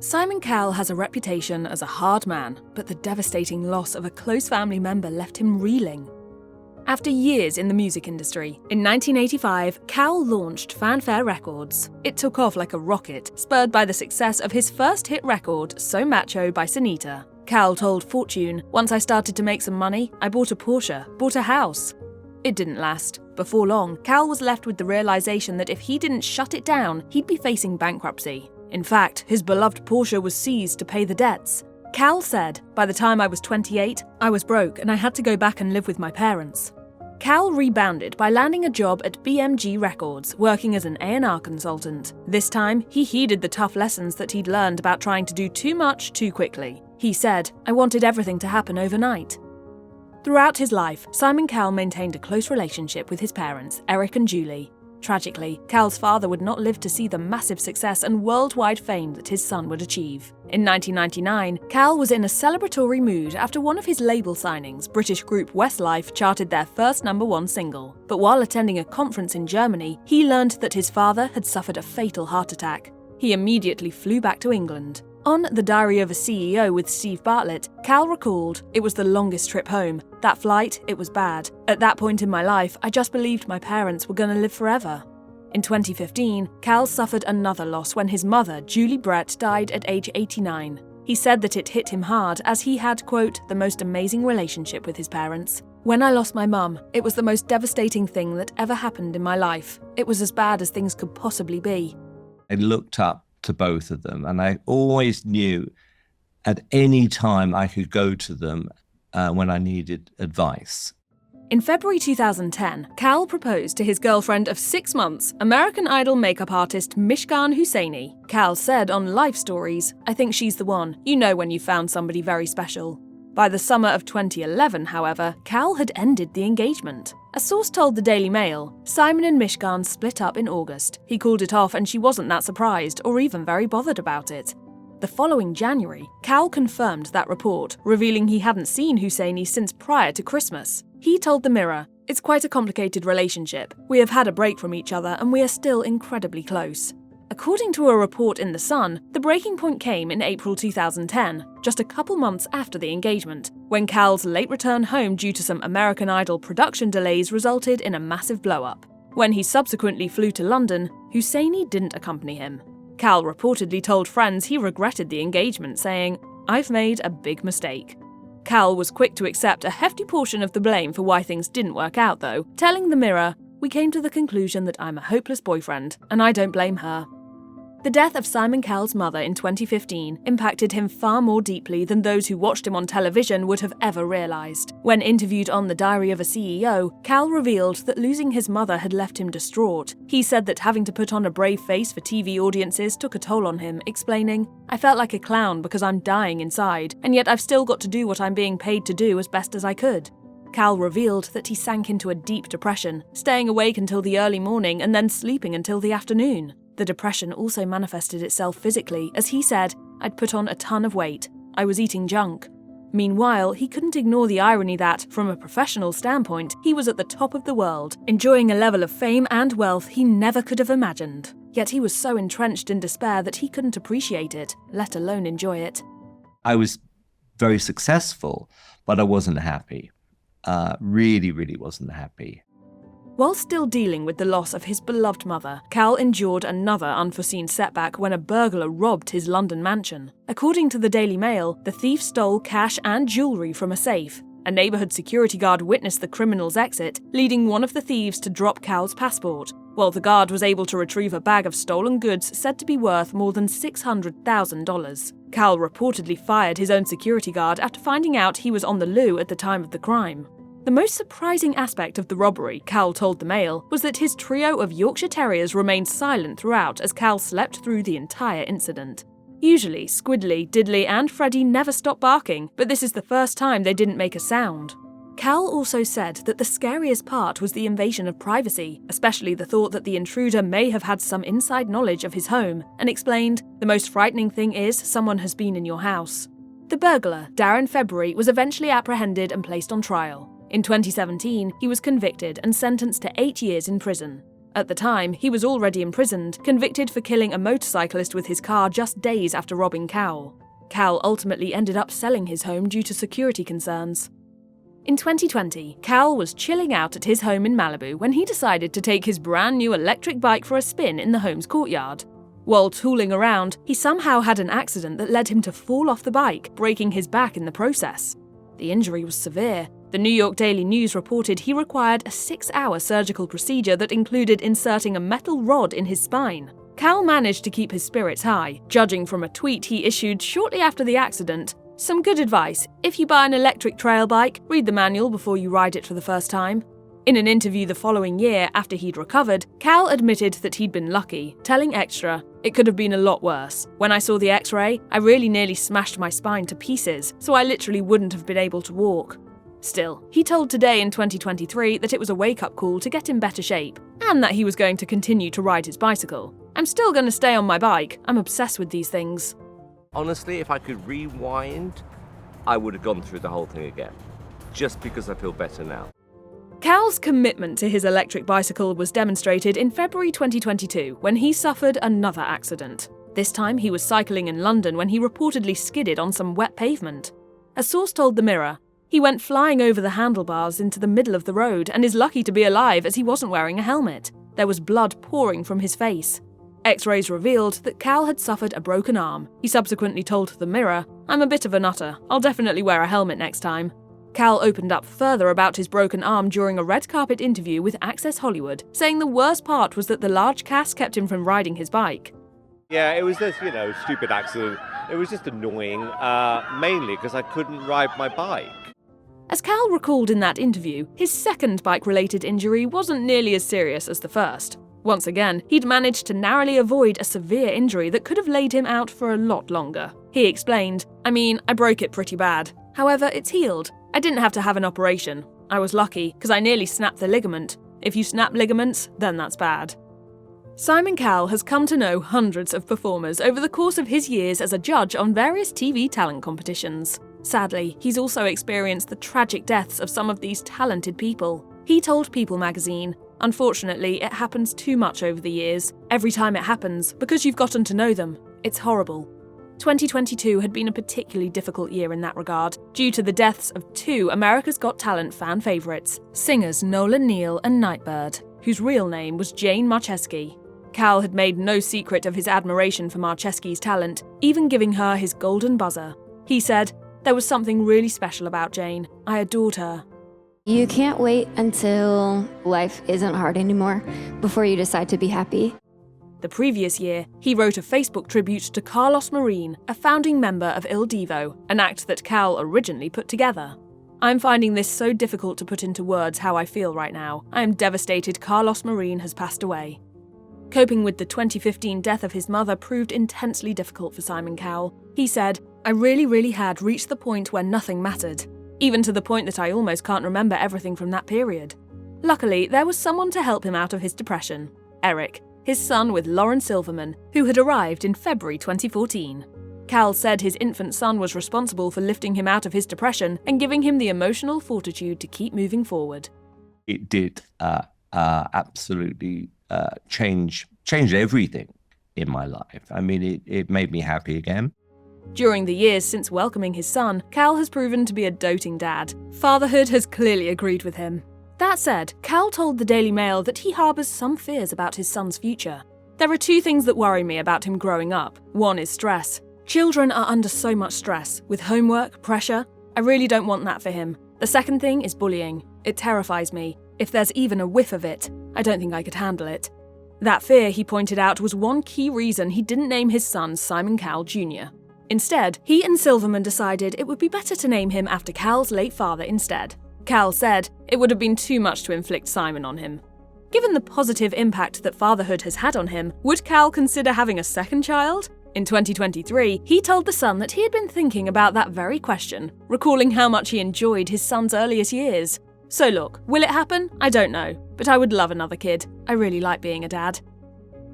Simon Cowell has a reputation as a hard man, but the devastating loss of a close family member left him reeling. After years in the music industry, in 1985, Cowell launched Fanfare Records. It took off like a rocket, spurred by the success of his first hit record, So Macho by Sunita. Cowell told Fortune, "Once I started to make some money, I bought a Porsche, bought a house." It didn't last. Before long, Cowell was left with the realization that if he didn't shut it down, he'd be facing bankruptcy. In fact, his beloved Porsche was seized to pay the debts. Cowell said, "By the time I was 28, I was broke and I had to go back and live with my parents." Cowell rebounded by landing a job at BMG Records, working as an A&R consultant. This time, he heeded the tough lessons that he'd learned about trying to do too much too quickly. He said, "I wanted everything to happen overnight." Throughout his life, Simon Cowell maintained a close relationship with his parents, Eric and Julie. Tragically, Cowell's father would not live to see the massive success and worldwide fame that his son would achieve. In 1999, Cowell was in a celebratory mood after one of his label signings, British group Westlife, charted their first #1 single. But while attending a conference in Germany, he learned that his father had suffered a fatal heart attack. He immediately flew back to England. On The Diary of a CEO with Steve Bartlett, Cowell recalled, "It was the longest trip home. That flight, it was bad. At that point in my life, I just believed my parents were going to live forever." In 2015, Cowell suffered another loss when his mother, Julie Brett, died at age 89. He said that it hit him hard as he had, quote, "the most amazing relationship with his parents. When I lost my mum, it was the most devastating thing that ever happened in my life. It was as bad as things could possibly be." I looked up to both of them, and I always knew at any time I could go to them when I needed advice. In February 2010, Cowell proposed to his girlfriend of 6 months, American Idol makeup artist Mishkan Husseini. Cowell said on Life Stories, "I think she's the one. You know when you found somebody very special." By the summer of 2011, however, Cowell had ended the engagement. A source told the Daily Mail, Simon and Mishkan split up in August. He called it off and she wasn't that surprised or even very bothered about it. The following January, Cowell confirmed that report, revealing he hadn't seen Husseini since prior to Christmas. He told the Mirror, "It's quite a complicated relationship. We have had a break from each other and we are still incredibly close." According to a report in The Sun, the breaking point came in April 2010, just a couple months after the engagement, when Cowell's late return home due to some American Idol production delays resulted in a massive blow-up. When he subsequently flew to London, Husseini didn't accompany him. Cowell reportedly told friends he regretted the engagement, saying, "I've made a big mistake." Cowell was quick to accept a hefty portion of the blame for why things didn't work out, though, telling the Mirror, "We came to the conclusion that I'm a hopeless boyfriend, and I don't blame her." The death of Simon Cowell's mother in 2015 impacted him far more deeply than those who watched him on television would have ever realised. When interviewed on The Diary of a CEO, Cowell revealed that losing his mother had left him distraught. He said that having to put on a brave face for TV audiences took a toll on him, explaining, "I felt like a clown because I'm dying inside, and yet I've still got to do what I'm being paid to do as best as I could." Cowell revealed that he sank into a deep depression, staying awake until the early morning and then sleeping until the afternoon. The depression also manifested itself physically, as he said, "I'd put on a ton of weight. I was eating junk." Meanwhile, he couldn't ignore the irony that, from a professional standpoint, he was at the top of the world, enjoying a level of fame and wealth he never could have imagined. Yet he was so entrenched in despair that he couldn't appreciate it, let alone enjoy it. I was very successful, but I wasn't happy. Really wasn't happy. While still dealing with the loss of his beloved mother, Cowell endured another unforeseen setback when a burglar robbed his London mansion. According to the Daily Mail, the thief stole cash and jewellery from a safe. A neighbourhood security guard witnessed the criminal's exit, leading one of the thieves to drop Cowell's passport, while the guard was able to retrieve a bag of stolen goods said to be worth more than $600,000. Cowell reportedly fired his own security guard after finding out he was on the loo at the time of the crime. The most surprising aspect of the robbery, Cowell told the Mail, was that his trio of Yorkshire Terriers remained silent throughout as Cowell slept through the entire incident. Usually, Squidly, Diddley and Freddy never stop barking, but this is the first time they didn't make a sound. Cowell also said that the scariest part was the invasion of privacy, especially the thought that the intruder may have had some inside knowledge of his home, and explained, "The most frightening thing is someone has been in your house." The burglar, Darren February, was eventually apprehended and placed on trial. In 2017, he was convicted and sentenced to 8 years in prison. At the time, he was already imprisoned, convicted for killing a motorcyclist with his car just days after robbing Cowell. Cowell ultimately ended up selling his home due to security concerns. In 2020, Cowell was chilling out at his home in Malibu when he decided to take his brand new electric bike for a spin in the home's courtyard. While tooling around, he somehow had an accident that led him to fall off the bike, breaking his back in the process. The injury was severe. The New York Daily News reported he required a 6-hour surgical procedure that included inserting a metal rod in his spine. Cowell managed to keep his spirits high, judging from a tweet he issued shortly after the accident. Some good advice: if you buy an electric trail bike, read the manual before you ride it for the first time. In an interview the following year, after he'd recovered, Cowell admitted that he'd been lucky, telling Extra, "It could have been a lot worse. When I saw the X-ray, I really nearly smashed my spine to pieces, so I literally wouldn't have been able to walk." Still, he told Today in 2023 that it was a wake-up call to get in better shape, and that he was going to continue to ride his bicycle. "I'm still going to stay on my bike. I'm obsessed with these things." Honestly, if I could rewind, I would have gone through the whole thing again, just because I feel better now. Cowell's commitment to his electric bicycle was demonstrated in February 2022 when he suffered another accident. This time he was cycling in London when he reportedly skidded on some wet pavement. A source told the Mirror, "He went flying over the handlebars into the middle of the road and is lucky to be alive as he wasn't wearing a helmet. There was blood pouring from his face." X-rays revealed that Cowell had suffered a broken arm. He subsequently told the Mirror, "I'm a bit of a nutter. I'll definitely wear a helmet next time." Cowell opened up further about his broken arm during a red carpet interview with Access Hollywood, saying the worst part was that the large cast kept him from riding his bike. Yeah, it was this, stupid accident. It was just annoying, mainly because I couldn't ride my bike. As Cowell recalled in that interview, his second bike-related injury wasn't nearly as serious as the first. Once again, he'd managed to narrowly avoid a severe injury that could have laid him out for a lot longer. He explained, I broke it pretty bad. However, it's healed. I didn't have to have an operation. I was lucky, because I nearly snapped the ligament. If you snap ligaments, then that's bad." Simon Cowell has come to know hundreds of performers over the course of his years as a judge on various TV talent competitions. Sadly, he's also experienced the tragic deaths of some of these talented people. He told People magazine, "Unfortunately, it happens too much over the years. Every time it happens, because you've gotten to know them. It's horrible." 2022 had been a particularly difficult year in that regard, due to the deaths of two America's Got Talent fan favourites, singers Nolan Neal and Nightbird, whose real name was Jane Marcheski. Cowell had made no secret of his admiration for Marcheski's talent, even giving her his golden buzzer. He said, "There was something really special about Jane. I adored her." You can't wait until life isn't hard anymore before you decide to be happy. The previous year, he wrote a Facebook tribute to Carlos Marin, a founding member of Il Divo, an act that Cowell originally put together. "I'm finding this so difficult to put into words how I feel right now. I am devastated Carlos Marin has passed away." Coping with the 2015 death of his mother proved intensely difficult for Simon Cowell. He said, "I really had reached the point where nothing mattered, even to the point that I almost can't remember everything from that period." Luckily, there was someone to help him out of his depression, Eric, his son with Lauren Silverman, who had arrived in February 2014. Cowell said his infant son was responsible for lifting him out of his depression and giving him the emotional fortitude to keep moving forward. It did absolutely change everything in my life. It made me happy again. During the years since welcoming his son, Cowell has proven to be a doting dad. Fatherhood has clearly agreed with him. That said, Cowell told the Daily Mail that he harbours some fears about his son's future. "There are two things that worry me about him growing up. One is stress. Children are under so much stress, with homework, pressure. I really don't want that for him. The second thing is bullying. It terrifies me. If there's even a whiff of it, I don't think I could handle it." That fear, he pointed out, was one key reason he didn't name his son Simon Cowell Jr. Instead, he and Silverman decided it would be better to name him after Cowell's late father instead. Cowell said, "It would have been too much to inflict Simon on him." Given the positive impact that fatherhood has had on him, would Cowell consider having a second child? In 2023, he told The Sun that he had been thinking about that very question, recalling how much he enjoyed his son's earliest years. "So look, will it happen? I don't know, but I would love another kid. I really like being a dad."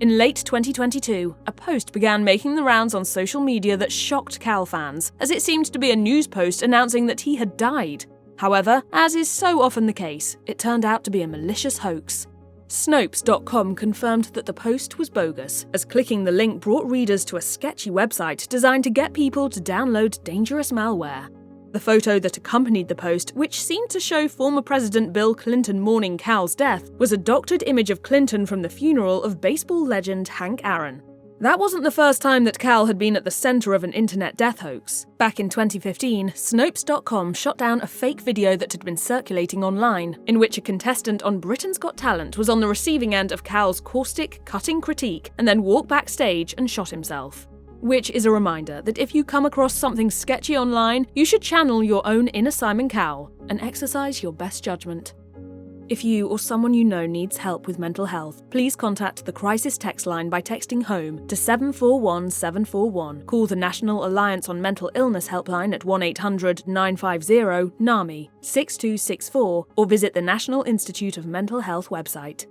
In late 2022, a post began making the rounds on social media that shocked Cowell fans, as it seemed to be a news post announcing that he had died. However, as is so often the case, it turned out to be a malicious hoax. Snopes.com confirmed that the post was bogus, as clicking the link brought readers to a sketchy website designed to get people to download dangerous malware. The photo that accompanied the post, which seemed to show former President Bill Clinton mourning Cowell's death, was a doctored image of Clinton from the funeral of baseball legend Hank Aaron. That wasn't the first time that Cowell had been at the center of an internet death hoax. Back in 2015, Snopes.com shot down a fake video that had been circulating online, in which a contestant on Britain's Got Talent was on the receiving end of Cowell's caustic, cutting critique and then walked backstage and shot himself. Which is a reminder that if you come across something sketchy online, you should channel your own inner Simon Cowell and exercise your best judgment. If you or someone you know needs help with mental health, please contact the Crisis Text line by texting HOME to 741 741, call the National Alliance on Mental Illness helpline at 1-800-950-NAMI 6264, or visit the National Institute of Mental Health website.